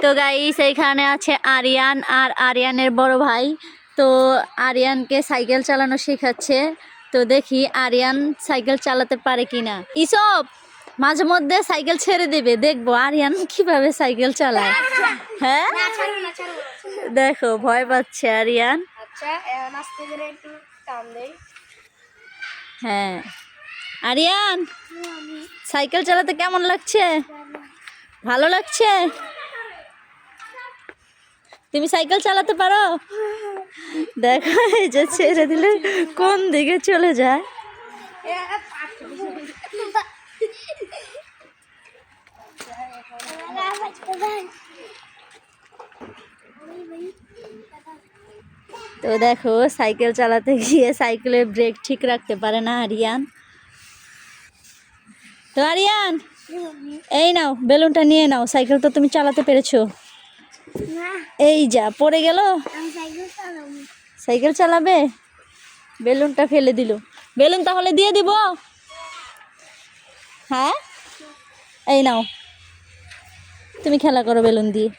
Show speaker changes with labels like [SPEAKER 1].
[SPEAKER 1] তো গাইস এইখানে আছে আরিয়ান আর আরিয়ানের বড় ভাই। তো আরিয়ানকে সাইকেল চালানো শেখাচ্ছে। তো দেখি আরিয়ান সাইকেল চালাতে পারে কিনা। ইসব মাঝে মধ্যে সাইকেল ছেড়ে দেবে, দেখবো আরিয়ান কিভাবে সাইকেল চালায়। হ্যাঁ দেখো ভয় পাচ্ছে আরিয়ান। হ্যাঁ আরিয়ান সাইকেল চালাতে কেমন লাগছে? ভালো লাগছে? তুমি সাইকেল চালাতে পারো? দেখো এই যে ছেড়ে দিলে কোন দিকে চলে যায়। তো দেখো সাইকেল চালাতে গিয়ে সাইকেলের ব্রেক ঠিক রাখতে পারে না আরিয়ান। তো আরিয়ান এই নাও বেলুনটা নিয়ে নাও, সাইকেল তো তুমি চালাতে পেরেছো। এই যা পড়ে গেল। সাইকেল চালাবে? বেলুনটা ফেলে দিল। বেলুন তাহলে দিয়ে দিব। হ্যাঁ এই নাও তুমি খেলা করো বেলুন দিয়ে।